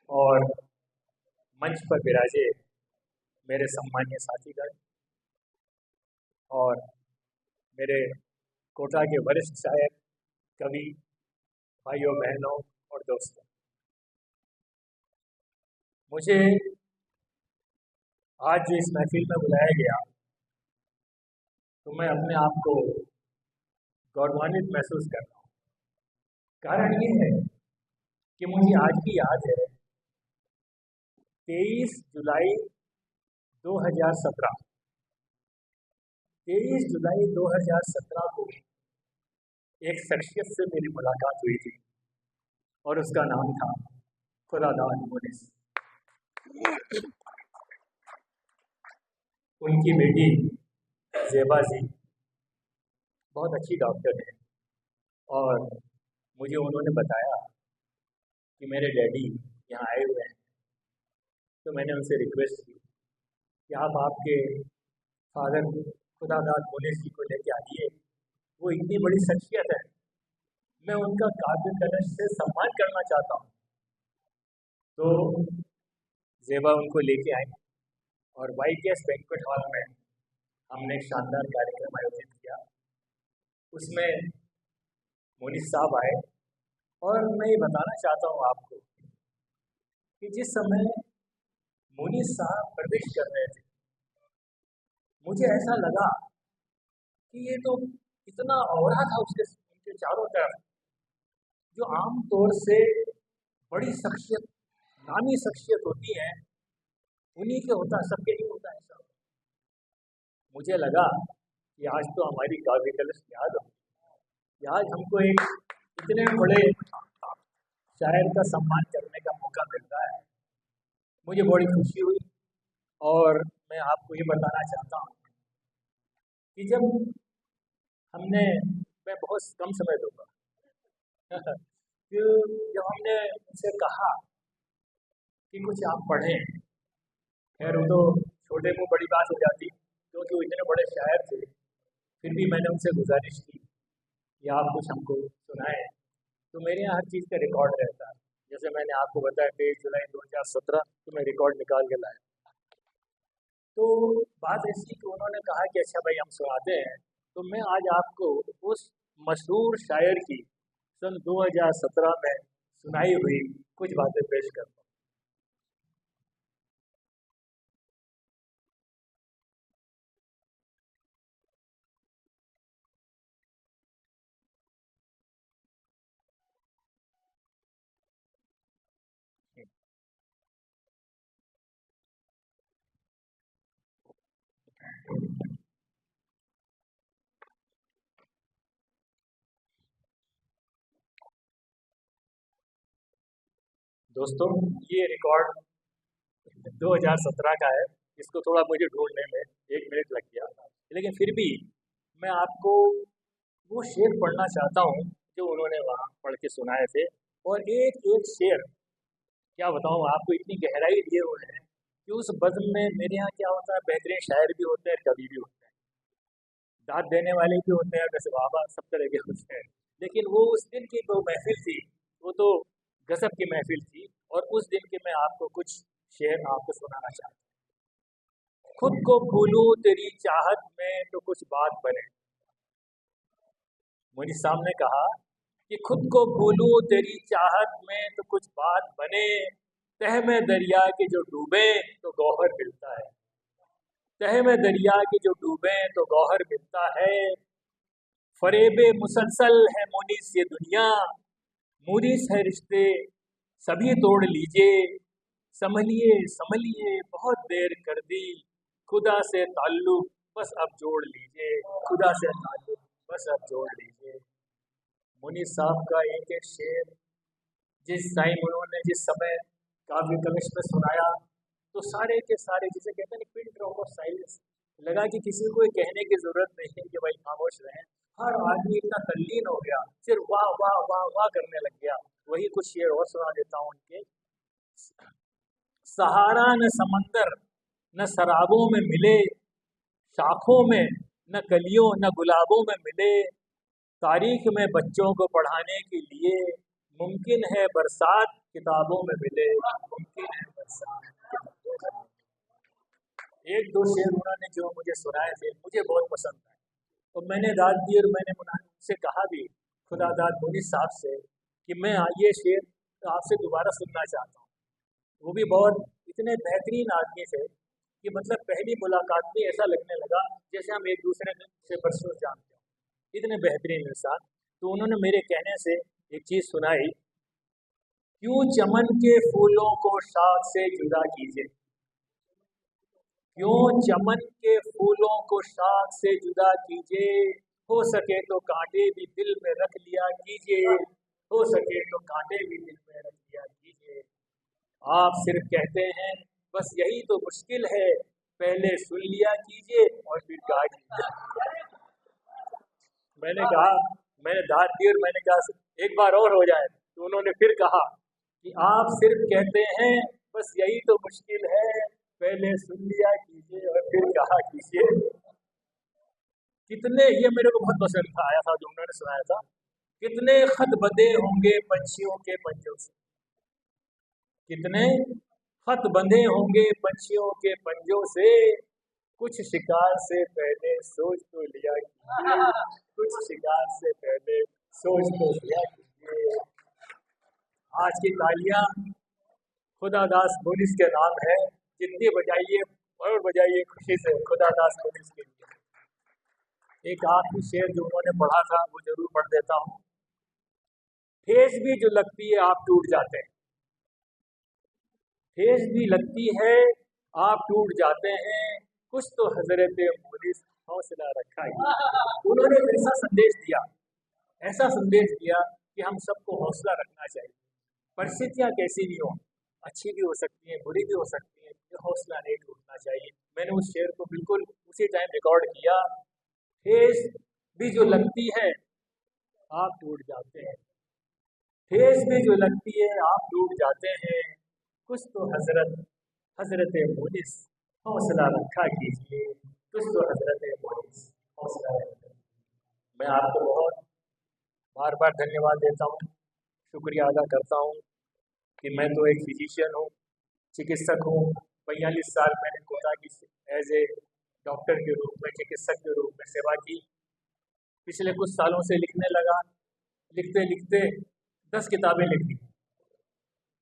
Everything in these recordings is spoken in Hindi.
और मंच पर विराजे मेरे सम्मानीय साथीगण और मेरे कोटा के वरिष्ठ शायर, कवि, भाइयों बहनों और दोस्तों, मुझे आज जो इस महफिल में बुलाया गया तो मैं अपने आप को गौरवान्वित महसूस कर रहा हूँ। कारण ये है कि मुझे आज भी याद है 23 जुलाई 2017 को एक शख्सियत से मेरी मुलाकात हुई थी और उसका नाम था खुदादाद मुनिस। उनकी बेटी ज़ेबा जी बहुत अच्छी डॉक्टर है और मुझे उन्होंने बताया कि मेरे डैडी यहाँ आए हुए हैं। तो मैंने उनसे रिक्वेस्ट की कि आप आपके फादर खुदादाद मुनिस जी को लेके आइए, वो इतनी बड़ी शख्सियत है, मैं उनका काव्य कलश से सम्मान करना चाहता हूँ। तो ज़ेबा उनको लेके आई और YKS बैंक्वेट हॉल में हमने एक शानदार कार्यक्रम आयोजित किया। उसमें मुनिस साहब आए और मैं ये बताना चाहता हूँ आपको कि जिस समय मुनिस साहब प्रवेश कर रहे थे, मुझे ऐसा लगा कि ये तो इतना औरा था उनके चारों तरफ, जो आम तौर से बड़ी शख्सियत, नामी शख्सियत होती है, उन्हीं के होता, सबके नहीं होता ऐसा। मुझे लगा कि आज तो हमारी काव्य कलश याद हो, आज हमको एक इतने बड़े शायर का सम्मान करने का मौका मिलता है। मुझे बड़ी खुशी हुई और मैं आपको ये बताना चाहता हूँ कि जब मैं बहुत कम समय दूंगा जब हमने उनसे कहा कि कुछ आप पढ़ें, खैर वो तो छोटे को बड़ी बात हो जाती क्योंकि वो इतने बड़े शायर थे, फिर भी मैंने उनसे गुजारिश की कि आप कुछ हमको सुनाएं। तो मेरे यहाँ हर चीज़ का रिकॉर्ड रहता है। जैसे मैंने आपको बताया 23 जुलाई 2017 तो मैं रिकॉर्ड निकाल के लाया। तो बात ऐसी कि उन्होंने कहा कि अच्छा भाई हम सुनाते हैं, तो मैं आज आपको उस मशहूर शायर की सन 2017 में सुनाई हुई कुछ बातें पेश करता हूँ। दोस्तों, ये रिकॉर्ड 2017 का है। इसको थोड़ा मुझे ढूंढने में 1 मिनट लग गया, लेकिन फिर भी मैं आपको वो शेर पढ़ना चाहता हूँ जो उन्होंने वहाँ पढ़ के सुनाए थे। और एक एक शेर क्या बताऊँ आपको, इतनी गहराई लिए हुए हैं कि उस बज़्म में मेरे यहाँ क्या होता है, बेहतरीन शायर भी होते हैं, कवि भी होते हैं, दाद देने वाले भी होते हैं, वैसे वाह सब तरह के होते हैं। लेकिन वो उस दिन की जो महफिल थी वो तो गजब की महफिल थी, और उस दिन के मैं आपको कुछ शेर आपको सुनाना चाहता हूँ। खुद को भूलूं तेरी चाहत में तो कुछ बात बने। मुनिस साहब ने कहा कि खुद को भूलूं तेरी चाहत में तो कुछ बात बने, तह में दरिया के जो डूबे तो गौहर मिलता है, तह में दरिया के जो डूबे तो गौहर मिलता है। फरेबे मुसलसल है मुनिस ये दुनिया, मुनिस है रिश्ते सभी तोड़ लीजिए। संभलिए संभलिए बहुत देर कर दी, खुदा से ताल्लुक बस अब जोड़ लीजिए, खुदा से ताल्लुक बस अब जोड़ लीजिए। मुनिस साहब का एक एक शेर जिस टाइम उन्होंने जिस समय काव्य कलश में सुनाया तो सारे के सारे, जिसे कहते हैं पिन ड्रॉप ऑफ साइलेंस, लगा कि किसी को कहने की जरूरत नहीं है कि भाई खामोश रहें। हर आदमी इतना तल्लीन हो गया, सिर्फ वाह वाह वाह वाह करने लग गया। वही कुछ शेर और सुना देता हूँ उनके। सहारा न समंदर न शराबों में मिले, शाखों में न कलियों न गुलाबों में मिले, तारीख में बच्चों को पढ़ाने के लिए मुमकिन है बरसात किताबों में मिले, मुमकिन है बरसात किताबों में मिले। एक दो शेर उन्होंने जो मुझे सुनाए थे मुझे बहुत पसंद आए, तो मैंने दाद दी और मैंने उनसे कहा भी खुदादाद मोदी साहब से कि मैं ये शेर आपसे दोबारा सुनना चाहता हूँ। वो भी बहुत इतने बेहतरीन आदमी थे कि मतलब पहली मुलाकात में ऐसा लगने लगा जैसे हम एक दूसरे से बरसों जानते हैं, इतने बेहतरीन इंसान। तो उन्होंने मेरे कहने से एक चीज़ सुनाई, क्यों चमन के फूलों को शाख से जुदा कीजिए, क्यों चमन के फूलों को शाख से जुदा कीजिए, हो सके तो कांटे भी दिल में रख लिया कीजिए, हो सके तो कांटे भी दिल में रख लिया कीजिए। आप सिर्फ कहते हैं बस यही तो मुश्किल है, पहले सुन लिया कीजिए और फिर कहा कीजिए। मैंने कहा, मैंने दाद दी और मैंने कहा एक बार और हो जाए। तो उन्होंने फिर कहा कि आप सिर्फ कहते हैं बस यही तो मुश्किल है, पहले सुन लिया कीजिए और फिर कहा कीजिए। कितने, ये मेरे को बहुत पसंद था, आया था जो उन्होंने सुनाया था, कितने खत बंधे होंगे पंछियों के पंजों से, कितने खत बंधे होंगे पंछियों के पंजों से, कुछ शिकार से पहले सोच तो लिया कीजिए, कुछ शिकार से पहले सोच तो लिया कीजिए। आज की तालियां खुदादास पुलिस के नाम है, जितनी बजाइए और बजाइए खुशी से खुदादास पुलिस के लिए। एक आखिरी शेर जो उन्होंने पढ़ा था वो जरूर पढ़ देता हूँ। ठेस भी जो लगती है आप टूट जाते हैं, ठेस भी लगती है आप टूट जाते हैं, कुछ तो हजरत पुलिस हौसला रखा ही। उन्होंने ऐसा संदेश दिया, ऐसा संदेश दिया कि हम सबको हौसला रखना चाहिए। परिस्थितियाँ कैसी भी हों, अच्छी भी हो सकती हैं, बुरी भी हो सकती हैं, ये हौसला नहीं टूटना चाहिए। मैंने उस शेर को बिल्कुल उसी टाइम रिकॉर्ड किया। ठेस भी जो लगती है आप टूट जाते हैं, ठेस भी जो लगती है आप टूट जाते हैं, कुछ तो हजरत पुलिस हौसला रखा कीजिए, कुछ तो हजरत पुलिस हौसला रखा। मैं आपको बहुत बार बार धन्यवाद देता हूँ, शुक्रिया अदा करता हूँ कि मैं तो एक फिजिशियन हूँ, चिकित्सक हूँ। 42 साल मैंने कोटा की एज ए डॉक्टर के रूप में, चिकित्सक के रूप में सेवा की। पिछले कुछ सालों से लिखने लगा, लिखते लिखते 10 किताबें लिख दी।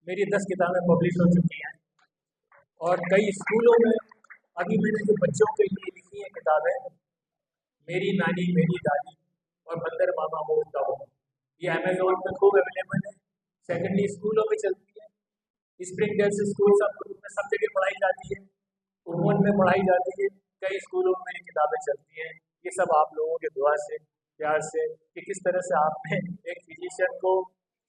मेरी 10 किताबें पब्लिश हो चुकी हैं और कई स्कूलों में अभी मैंने जो बच्चों के लिए लिखी हैं किताबें, मेरी नानी मेरी दादी और बंदर मामा मोहता हूँ, ये अमेजोन पे खूब अवेलेबल है। सेकेंडरी स्कूलों में चलती है, स्प्रिंग गर्ल्स स्कूल सब जगह पढ़ाई जाती है, उर्मन में पढ़ाई जाती है, कई स्कूलों में मेरी किताबें चलती हैं। ये सब आप लोगों के दुआ से, प्यार से, कि किस तरह से आपने एक फिजिशियन को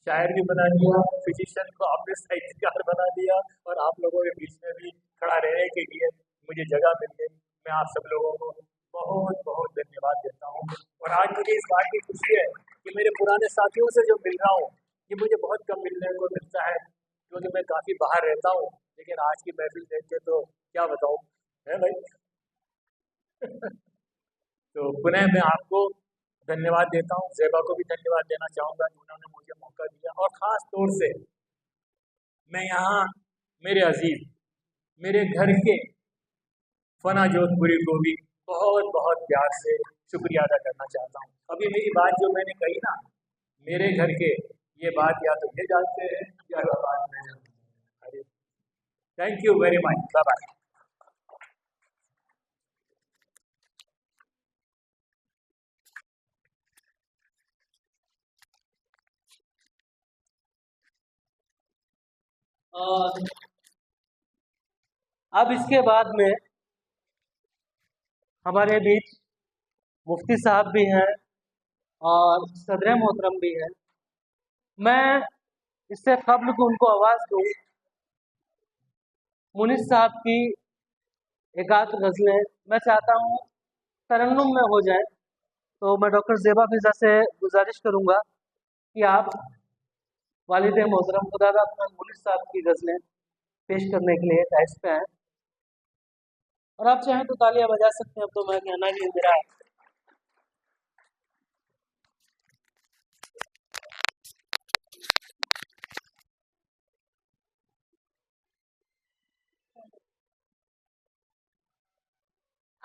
शायर भी बना दिया, फिजिशियन को आपने साहित्यकार बना दिया और आप लोगों के बीच में भी खड़ा रहने के लिए मुझे जगह मिल गई। मैं आप सब लोगों को बहुत बहुत धन्यवाद देता हूँ। और आज मुझे इस बात की खुशी है कि मेरे पुराने साथियों से जो मिल रहा हूँ, ये मुझे बहुत कम मिलने को मिलता है क्योंकि मैं काफ़ी बाहर रहता हूँ, लेकिन आज की महफिल देख के तो क्या बताऊँ, है भाई। तो पुनः मैं आपको धन्यवाद देता हूँ, ज़ेबा को भी धन्यवाद देना चाहूँगा कि उन्होंने मुझे मौका दिया। और ख़ास तौर से मैं यहाँ मेरे अजीज़, मेरे घर के फना जोधपुरी को भी बहुत बहुत प्यार से शुक्रिया अदा करना चाहता हूँ। अभी मेरी बात जो मैंने कही ना, मेरे घर के, ये बात या तो ये जानते हैं या बात मैं जानता हूँ। Thank you very much, bye bye. अब इसके बाद में हमारे बीच मुफ्ती साहब भी हैं और सदर मोहतरम भी हैं। मैं इससे कब्ल को उनको आवाज़ दूँ, मुनीस साहब की एक आध गज़लें मैं चाहता हूँ तरन्नुम में हो जाए, तो मैं डॉक्टर ज़ेबा फिज़ा से गुजारिश करूँगा कि आप वालिद मोहतरम खुदादा मुनीस साहब की गज़लें पेश करने के लिए डाइस पे आए। और आप चाहें तो तालियां बजा सकते हैं, अब तो मैं कहना भी मेरा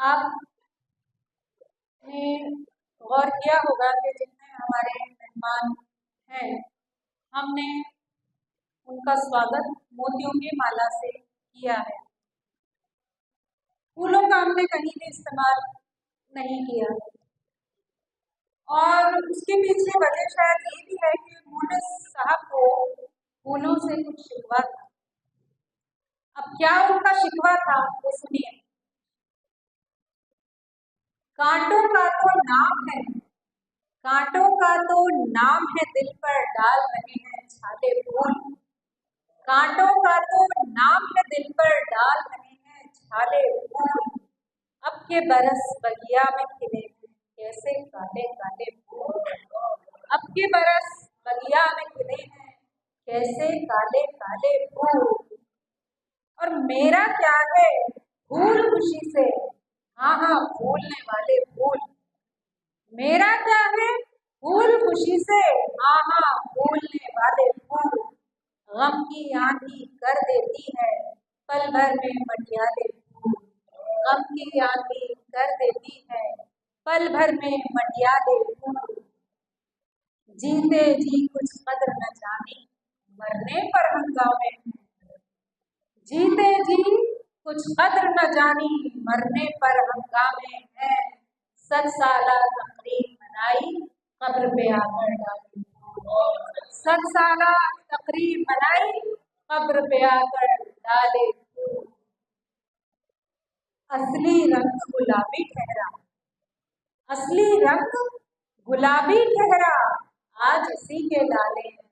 आपने गौर किया होगा कि जितने हमारे मेहमान हैं, हमने उनका स्वागत मोतियों की माला से किया है। फूलों का हमने कहीं भी इस्तेमाल नहीं किया और उसके पीछे वजह शायद ये भी है कि मोहन साहब को फूलों से कुछ शिकवा था। अब क्या उनका शिकवा था वो सुनिए। कांटों का तो नाम है, कांटों का तो नाम है, दिल पर डाल रहे हैं छाले फूल। कांटों का तो नाम है, दिल पर डाल रहे हैं छाले फूल। अब के बरस बगिया में खिले हैं कैसे काले काले फूल। अब के बरस बगिया में खिले हैं कैसे काले काले फूल। और मेरा क्या है फूल खुशी से, हाँ हाँ फूलने वाले फूल। मेरा क्या है फूल खुशी से, हाँ हाँ फूलने वाले फूल। गम की आंधी कर देती है पल भर में मटियाले फूल। गम की आंधी कर देती है पल भर में मटियाले फूल। जीते जी कुछ कदर न जानी मरने पर हंगामे हैं। जीते जी कुछ कदर न जानी मरने पर हंगामे हैं। 100 साला तकरीर मनाई कब्र पे आकर डाली। 100 साला तकरीर मनाई कब्र पे आकर डाले। असली रंग गुलाबी ठहरा, असली रंग गुलाबी ठहरा आज इसी के लाले हैं।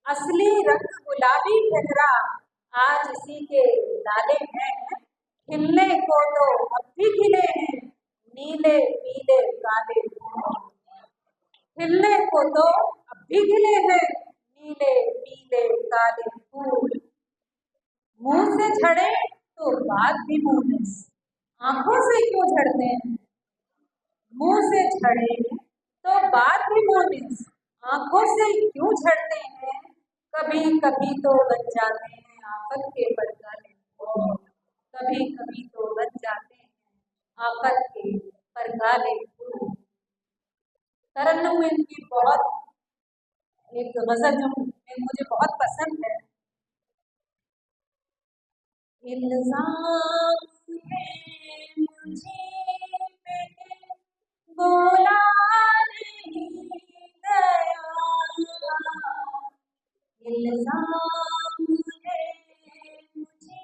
असली रंग गुलाबी ठहरा आज इसी के लाले हैं। खिलने को तो अब भी खिले हैं नीले पीले काले फूल। खिलने को तो अब भी खिले हैं नीले पीले काले फूल। मुंह से झड़े तो बात भी मुंह में, आंखों से क्यों झड़ते हैं। मुंह से झड़े तो बात भी मुंह में, आंखों से क्यों झड़ते हैं। कभी कभी तो बन जाते हैं आफत के परगाले फूल। कभी कभी तो बन जाते हैं आफत के परगाले फूल। तरन्नुम में इनकी बहुत एक गजल जो मुझे बहुत पसंद है। इल्जाम है मुझे पे बोला नहीं गया। इल्जाम है मुझे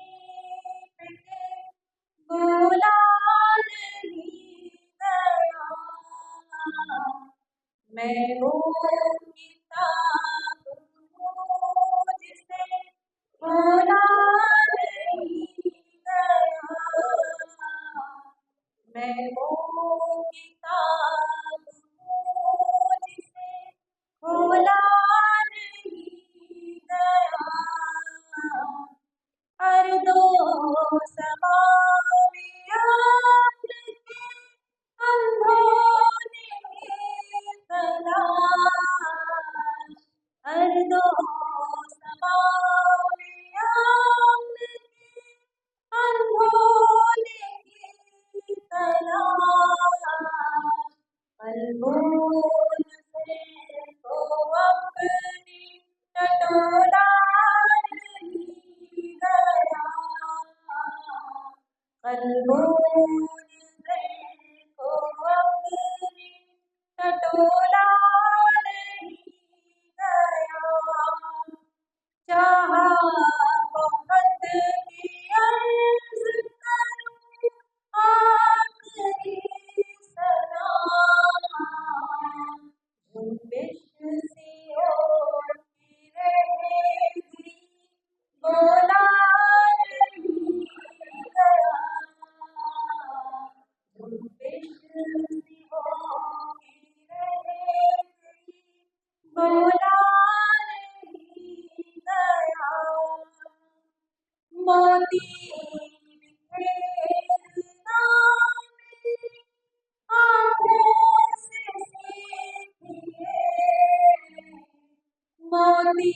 पे बोला नहीं गया। मैं वो किताब हूँ जिसे खोला नहीं गया। मैं वो किताब हूँ जिसे खोला नहीं गया। हर दो समाविया के अंधों ने तलाश। हर दो समाविया के अंधों ने तलाश। अलगोज से तो अपनी टटोला नहीं गया। अलगोज से तो अपनी टटोला नहीं गया। चाहा बहुत की अर्ज करूं आखिरी सलाम। जुम्बिश सी होती रहेगी बोला नहीं गया। जुम्बिश सी होती रहेगी बोला नहीं गया। मोती बिखेरना मेरी आँखों से सीखिए। मोती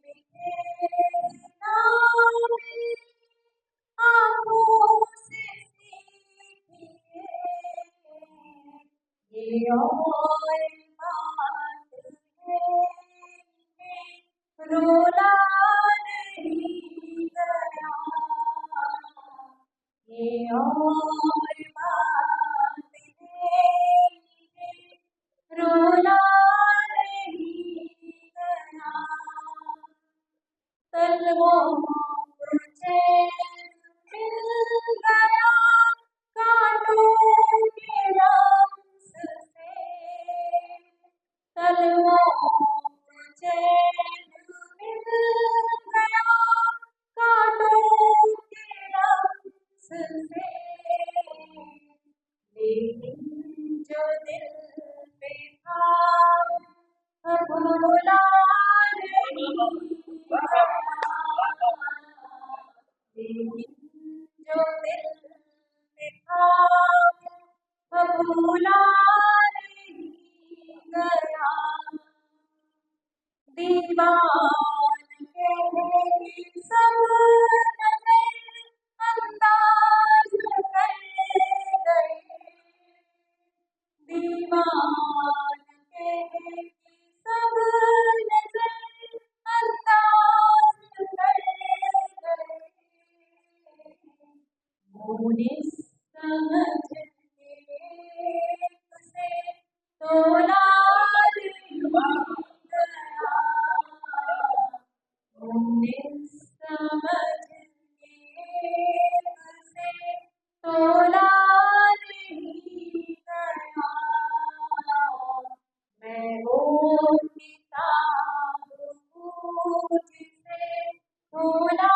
बिखेरना मेरी आँखों से सीखिए। तोला नहीं गया, ये और बात है, रोला नहीं गया। तलवों को चैन मिल गया, कांटों के रंग से। तलवों को चैन मिल गया, कांटों के रंग से। लेकिन जो दिल पे था भोला नहीं गया, लेकिन जो दिल पे था भोला नहीं गया। दीवान के सब अंदाज कर गए, दीवान के सब अंदाज कर गए। मुझे समझ के उसे तोला नहीं गया, मुझे समझ के उसे तोला नहीं गया। मैं वो किताब हूँ जिसे तोला